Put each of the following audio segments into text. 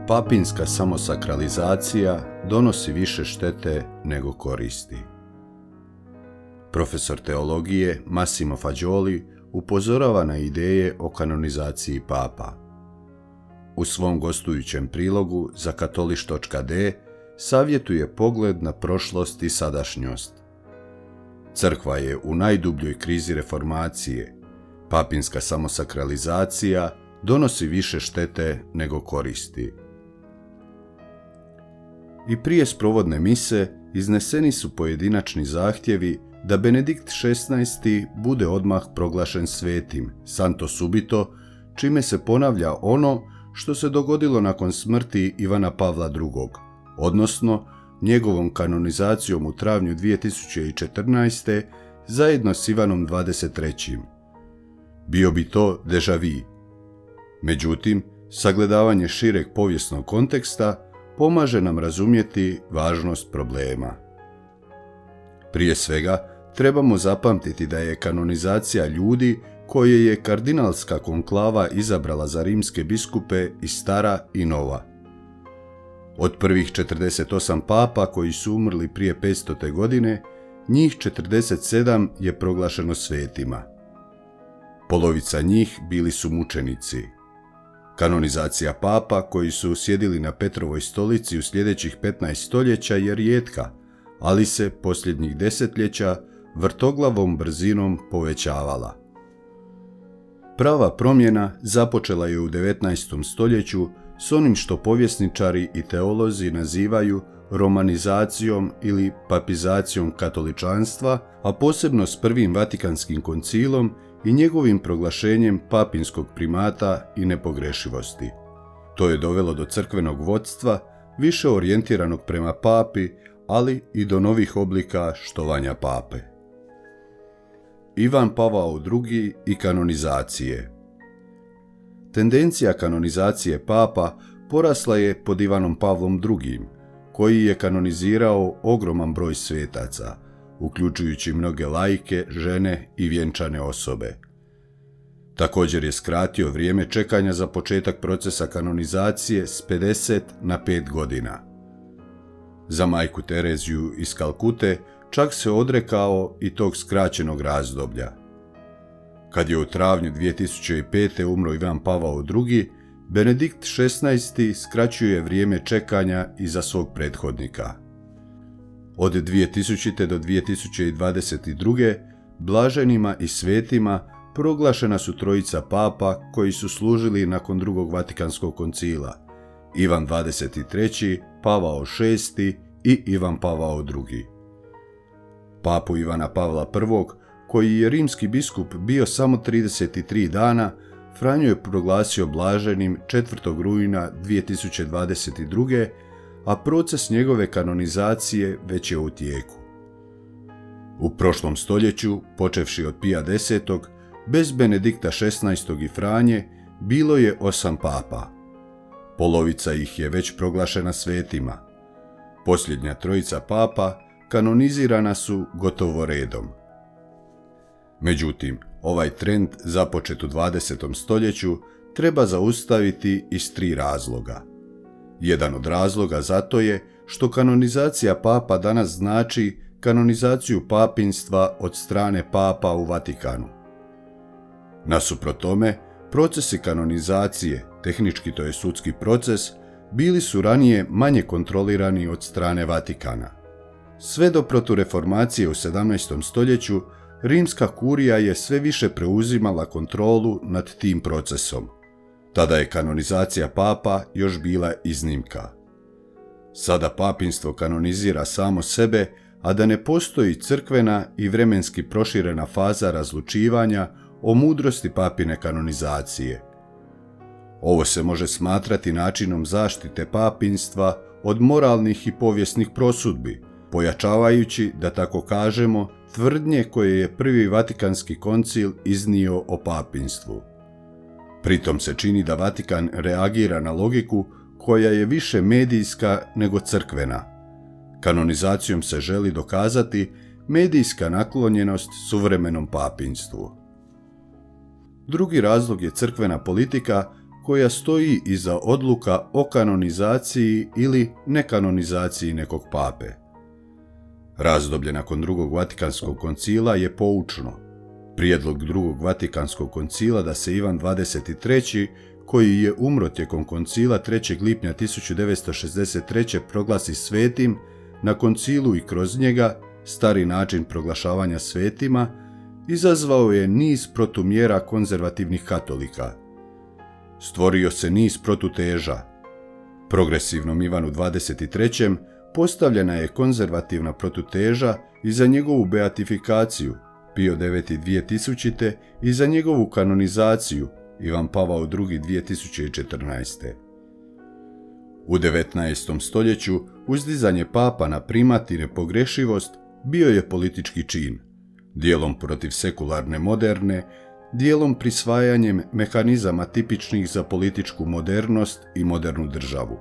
Papinska samosakralizacija donosi više štete nego koristi. Profesor teologije Massimo Faggioli upozorava na ideje o kanonizaciji papa. U svom gostujućem prilogu za katoliš.de savjetuje pogled na prošlost i sadašnjost. Crkva je u najdubljoj krizi reformacije. Papinska samosakralizacija donosi više štete nego koristi. I prije sprovodne mise izneseni su pojedinačni zahtjevi da Benedikt XVI bude odmah proglašen svetim, santo subito, čime se ponavlja ono što se dogodilo nakon smrti Ivana Pavla II, odnosno njegovom kanonizacijom u travnju 2014. zajedno s Ivanom XXIII. Bio bi to déjà vu. Međutim, sagledavanje šireg povijesnog konteksta pomaže nam razumjeti važnost problema. Prije svega, trebamo zapamtiti da je kanonizacija ljudi koje je kardinalska konklava izabrala za rimske biskupe i stara i nova. Od prvih 48 papa koji su umrli prije 500. godine, njih 47 je proglašeno svetima. Polovica njih bili su mučenici. Kanonizacija papa koji su sjedili na Petrovoj stolici u sljedećih 15 stoljeća je rijetka, ali se posljednjih desetljeća vrtoglavom brzinom povećavala. Prava promjena započela je u 19. stoljeću s onim što povjesničari i teolozi nazivaju romanizacijom ili papizacijom katoličanstva, a posebno s Prvim Vatikanskim koncilom i njegovim proglašenjem papinskog primata i nepogrešivosti. To je dovelo do crkvenog vodstva, više orijentiranog prema papi, ali i do novih oblika štovanja pape. Ivan Pavao II i kanonizacije. Tendencija kanonizacije papa porasla je pod Ivanom Pavlom II, koji je kanonizirao ogroman broj svetaca, uključujući mnoge laike, žene i vjenčane osobe. Također je skratio vrijeme čekanja za početak procesa kanonizacije s 50 na 5 godina. Za majku Tereziju iz Kalkute čak se odrekao i tog skraćenog razdoblja. Kad je u travnju 2005. umro Ivan Pavao II, Benedikt XVI skraćuje vrijeme čekanja i za svog prethodnika. Od 2000. do 2022. blaženima i svetima proglašena su trojica papa koji su služili nakon Drugog Vatikanskog koncila: Ivan XXIII, Pavao VI i Ivan Pavao II. Papu Ivana Pavla I, koji je rimski biskup bio samo 33 dana, Franjo je proglasio blaženim 4. rujna 2022. a proces njegove kanonizacije već je u tijeku. U prošlom stoljeću, počevši od Pija X, bez Benedikta XVI i Franje, bilo je 8 papa. Polovica ih je već proglašena svetima. Posljednja trojica papa kanonizirana su gotovo redom. Međutim, ovaj trend započet u 20. stoljeću treba zaustaviti iz 3 razloga. Jedan od razloga zato je što kanonizacija papa danas znači kanonizaciju papinstva od strane papa u Vatikanu. Nasuprot tome, procesi kanonizacije, tehnički to je sudski proces, bili su ranije manje kontrolirani od strane Vatikana. Sve do protureformacije u 17. stoljeću, rimska kurija je sve više preuzimala kontrolu nad tim procesom. Tada je kanonizacija papa još bila iznimka. Sada papinstvo kanonizira samo sebe, a da ne postoji crkvena i vremenski proširena faza razlučivanja o mudrosti papine kanonizacije. Ovo se može smatrati načinom zaštite papinstva od moralnih i povijesnih prosudbi, pojačavajući, da tako kažemo, tvrdnje koje je Prvi Vatikanski koncil iznio o papinstvu. Pritom se čini da Vatikan reagira na logiku koja je više medijska nego crkvena. Kanonizacijom se želi dokazati medijska naklonjenost suvremenom papinstvu. Drugi razlog je crkvena politika koja stoji iza odluka o kanonizaciji ili nekanonizaciji nekog pape. Razdoblje nakon Drugog Vatikanskog koncila je poučno. Prijedlog Drugog Vatikanskog koncila da se Ivan XXIII, koji je umro tijekom koncila 3. lipnja 1963. proglasi svetim, na koncilu i kroz njega, stari način proglašavanja svetima, izazvao je niz protumjera konzervativnih katolika. Stvorio se niz protuteža. Progresivnom Ivanu XXIII postavljena je konzervativna protuteža i za njegovu beatifikaciju, Pio IX 2000. I za njegovu kanonizaciju, Ivan Pavao II 2014. U 19. stoljeću uzdizanje papa na primat i nepogrešivost bio je politički čin, dijelom protiv sekularne moderne, dijelom prisvajanjem mehanizama tipičnih za političku modernost i modernu državu.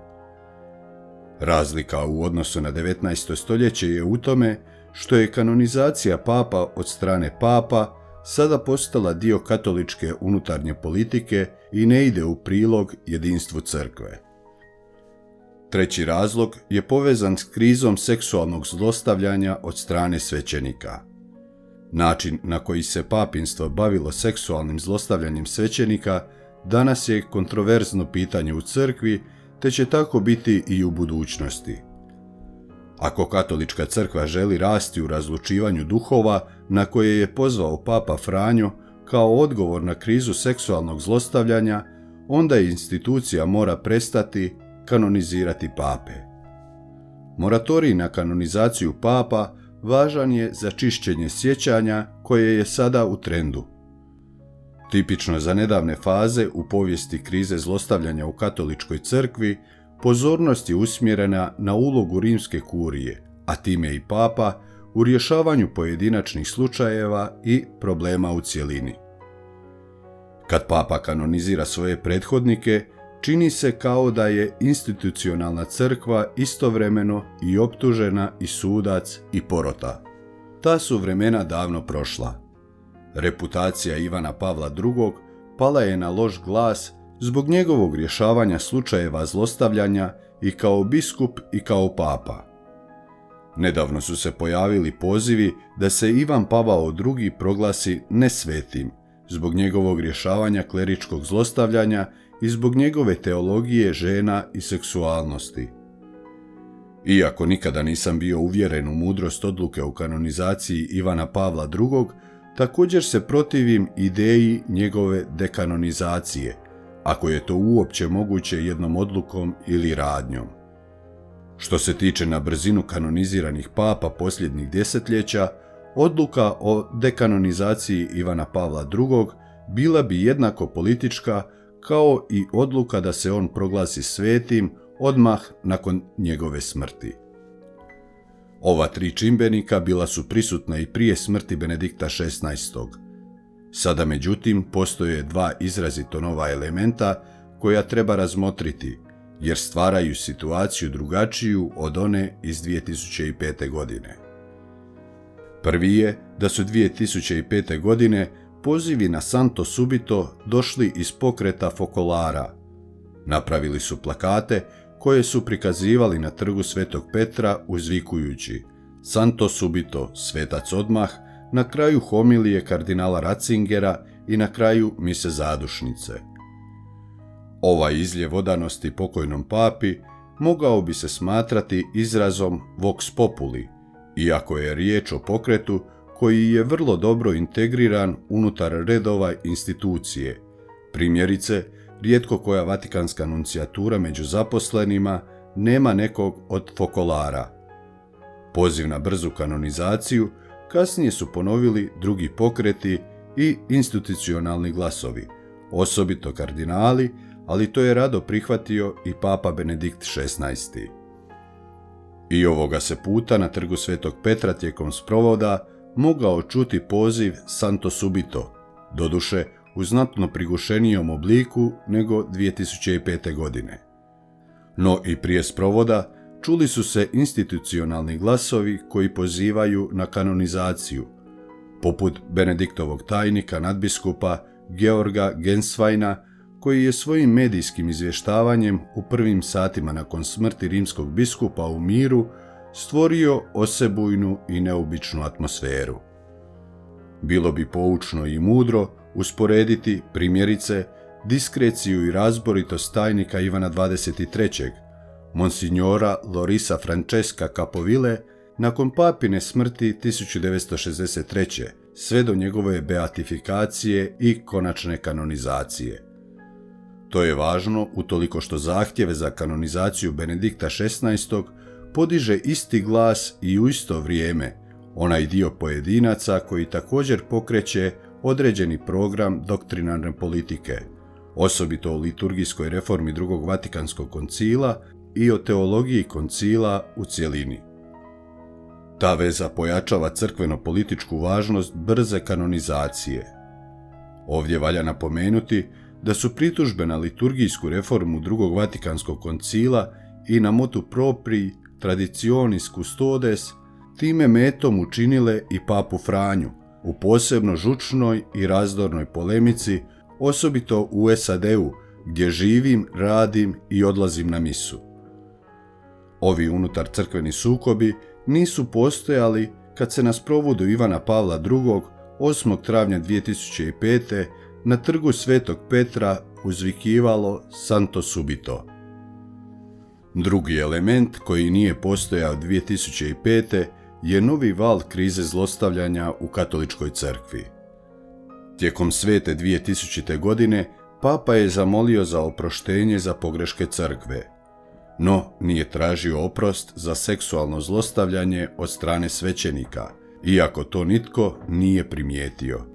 Razlika u odnosu na 19. stoljeće je u tome što je kanonizacija papa od strane papa sada postala dio katoličke unutarnje politike i ne ide u prilog jedinstvu crkve. Treći razlog je povezan s krizom seksualnog zlostavljanja od strane svećenika. Način na koji se papinstvo bavilo seksualnim zlostavljanjem svećenika danas je kontroverzno pitanje u crkvi, te će tako biti i u budućnosti. Ako katolička crkva želi rasti u razlučivanju duhova na koje je pozvao papa Franjo kao odgovor na krizu seksualnog zlostavljanja, onda institucija mora prestati kanonizirati pape. Moratorij na kanonizaciju papa važan je za čišćenje sjećanja koje je sada u trendu. Tipično za nedavne faze u povijesti krize zlostavljanja u katoličkoj crkvi, pozornost je usmjerena na ulogu rimske kurije, a time i papa, u rješavanju pojedinačnih slučajeva i problema u cjelini. Kad papa kanonizira svoje prethodnike, čini se kao da je institucionalna crkva istovremeno i optužena i sudac i porota. Ta su vremena davno prošla. Reputacija Ivana Pavla II pala je na loš glas zbog njegovog rješavanja slučajeva zlostavljanja i kao biskup i kao papa. Nedavno su se pojavili pozivi da se Ivan Pavao II proglasi nesvetim zbog njegovog rješavanja kleričkog zlostavljanja i zbog njegove teologije žena i seksualnosti. Iako nikada nisam bio uvjeren u mudrost odluke o kanonizaciji Ivana Pavla II, također se protivim ideji njegove dekanonizacije, ako je to uopće moguće jednom odlukom ili radnjom. Što se tiče na brzinu kanoniziranih papa posljednjih desetljeća, odluka o dekanonizaciji Ivana Pavla II bila bi jednako politička kao i odluka da se on proglasi svetim odmah nakon njegove smrti. Ova tri čimbenika bila su prisutna i prije smrti Benedikta XVI. Sada međutim postoje dva izrazito nova elementa koja treba razmotriti, jer stvaraju situaciju drugačiju od one iz 2005. godine. Prvi je da su 2005. godine pozivi na Santo Subito došli iz pokreta fokolara. Napravili su plakate koje su prikazivali na trgu Svetog Petra uzvikujući Santo Subito, svetac odmah, na kraju homilije kardinala Ratzingera i na kraju mise zadušnice. Ovaj izljev odanosti pokojnom papi mogao bi se smatrati izrazom vox populi, iako je riječ o pokretu koji je vrlo dobro integriran unutar redova institucije. Primjerice, rijetko koja vatikanska nuncijatura među zaposlenima nema nekog od fokolara. Poziv na brzu kanonizaciju kasnije su ponovili drugi pokreti i institucionalni glasovi, osobito kardinali, ali to je rado prihvatio i papa Benedikt XVI. I ovoga se puta na trgu Svetog Petra tijekom sprovoda mogao čuti poziv Santo Subito, doduše u znatno prigušenijom obliku nego 2005. godine. No i prije sprovoda čuli su se institucionalni glasovi koji pozivaju na kanonizaciju, poput Benediktovog tajnika nadbiskupa Georga Gensweina, koji je svojim medijskim izvještavanjem u prvim satima nakon smrti rimskog biskupa u miru stvorio osebujnu i neobičnu atmosferu. Bilo bi poučno i mudro usporediti, primjerice, diskreciju i razboritost tajnika Ivana XXIII, monsignora Lorisa Francesca Capoville, nakon papine smrti 1963. sve do njegove beatifikacije i konačne kanonizacije. To je važno utoliko što zahtjeve za kanonizaciju Benedikta XVI. Podiže isti glas i u isto vrijeme onaj dio pojedinaca koji također pokreće određeni program doktrinarne politike, osobito o liturgijskoj reformi Drugog Vatikanskog koncila i o teologiji koncila u cjelini. Ta veza pojačava crkveno-političku važnost brze kanonizacije. Ovdje valja napomenuti da su pritužbe na liturgijsku reformu Drugog Vatikanskog koncila i na motu proprii traditionis custodes time metom učinile i papu Franju u posebno žučnoj i razdornoj polemici, osobito u SAD-u, gdje živim, radim i odlazim na misu. Ovi unutar crkveni sukobi nisu postojali kad se na sprovodu Ivana Pavla II. 8. travnja 2005. na trgu Svetog Petra uzvikivalo Santo Subito. Drugi element koji nije postojao 2005. je novi val krize zlostavljanja u katoličkoj crkvi. Tijekom svete 2000. godine Papa je zamolio za oproštenje za pogreške crkve, no nije tražio oprost za seksualno zlostavljanje od strane svećenika, iako to nitko nije primijetio.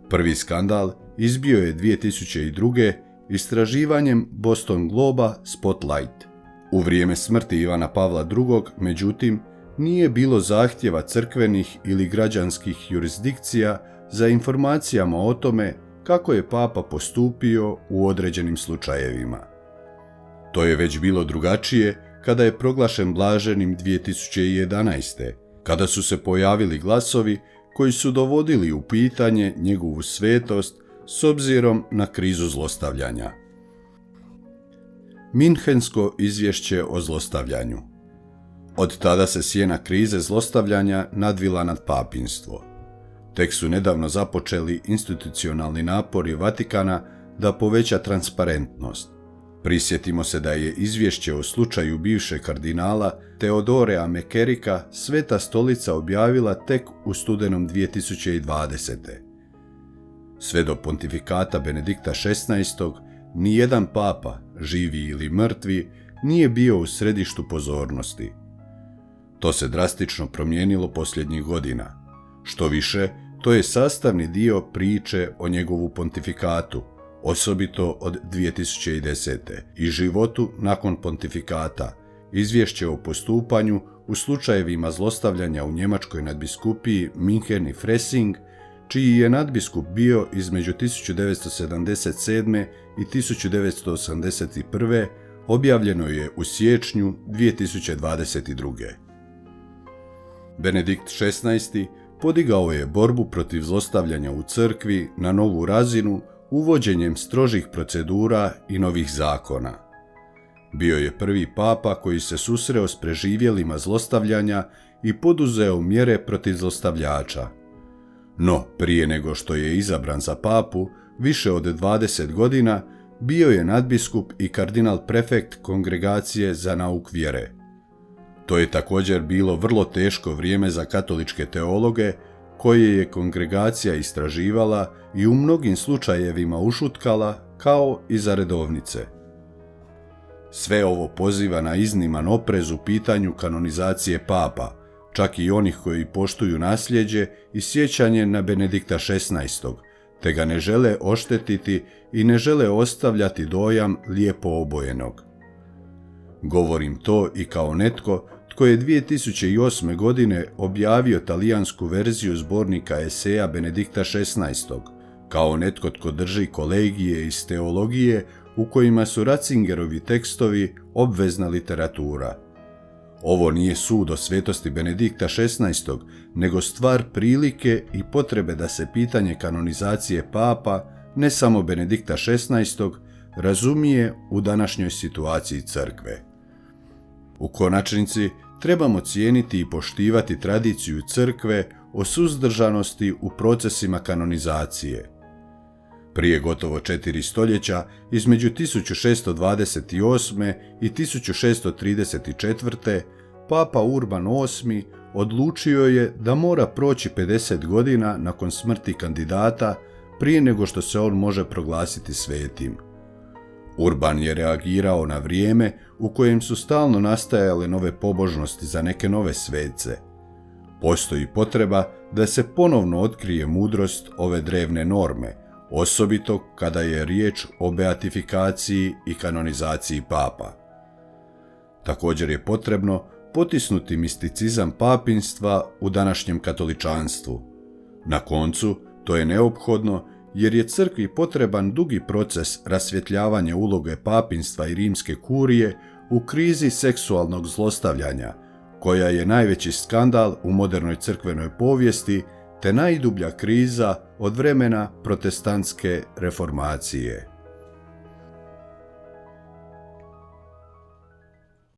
Prvi skandal izbio je 2002. istraživanjem Boston Globa Spotlight. U vrijeme smrti Ivana Pavla II. Međutim, nije bilo zahtjeva crkvenih ili građanskih jurisdikcija za informacijama o tome kako je Papa postupio u određenim slučajevima. To je već bilo drugačije kada je proglašen blaženim 2011. kada su se pojavili glasovi koji su dovodili u pitanje njegovu svetost s obzirom na krizu zlostavljanja. Minhensko izvješće o zlostavljanju. Od tada se sjena krize zlostavljanja nadvila nad papinstvo. Tek su nedavno započeli institucionalni napori Vatikana da poveća transparentnost. Prisjetimo se da je izvješće o slučaju bivšeg kardinala Teodorea Mekerika Sveta Stolica objavila tek u studenom 2020. Sve do pontifikata Benedikta XVI. Nijedan papa, živi ili mrtvi, nije bio u središtu pozornosti. To se drastično promijenilo posljednjih godina. Što više, to je sastavni dio priče o njegovu pontifikatu, osobito od 2010. i životu nakon pontifikata, izvješće o postupanju u slučajevima zlostavljanja u njemačkoj nadbiskupiji Minhen i Freising, čiji je nadbiskup bio između 1977. i 1981. objavljeno je u siječnju 2022. Benedikt XVI. Podigao je borbu protiv zlostavljanja u crkvi na novu razinu uvođenjem strožih procedura i novih zakona. Bio je prvi papa koji se susreo s preživjelima zlostavljanja i poduzeo mjere protiv zlostavljača. No, prije nego što je izabran za papu, više od 20 godina, bio je nadbiskup i kardinal prefekt Kongregacije za nauk vjere. To je također bilo vrlo teško vrijeme za katoličke teologe, koje je kongregacija istraživala i u mnogim slučajevima ušutkala, kao i za redovnice. Sve ovo poziva na izniman oprez u pitanju kanonizacije papa, čak i onih koji poštuju nasljeđe i sjećanje na Benedikta XVI, te ga ne žele oštetiti i ne žele ostavljati dojam lijepo obojenog. Govorim to i kao netko tko je 2008. godine objavio talijansku verziju zbornika eseja Benedikta XVI, kao netko tko drži kolegije iz teologije u kojima su Ratzingerovi tekstovi obvezna literatura. Ovo nije sud o svetosti Benedikta XVI, nego stvar prilike i potrebe da se pitanje kanonizacije papa, ne samo Benedikta XVI, razumije u današnjoj situaciji crkve. U konačnici, trebamo cijeniti i poštivati tradiciju crkve o suzdržanosti u procesima kanonizacije. Prije gotovo 4 stoljeća, između 1628. i 1634. Papa Urban VIII odlučio je da mora proći 50 godina nakon smrti kandidata prije nego što se on može proglasiti svetim. Urban je reagirao na vrijeme u kojem su stalno nastajale nove pobožnosti za neke nove svece. Postoji potreba da se ponovno otkrije mudrost ove drevne norme, osobito kada je riječ o beatifikaciji i kanonizaciji papa. Također je potrebno potisnuti misticizam papinstva u današnjem katoličanstvu. Na koncu, to je neophodno jer je crkvi potreban dugi proces rasvjetljavanja uloge papinstva i rimske kurije u krizi seksualnog zlostavljanja, koja je najveći skandal u modernoj crkvenoj povijesti te najdublja kriza od vremena protestantske reformacije.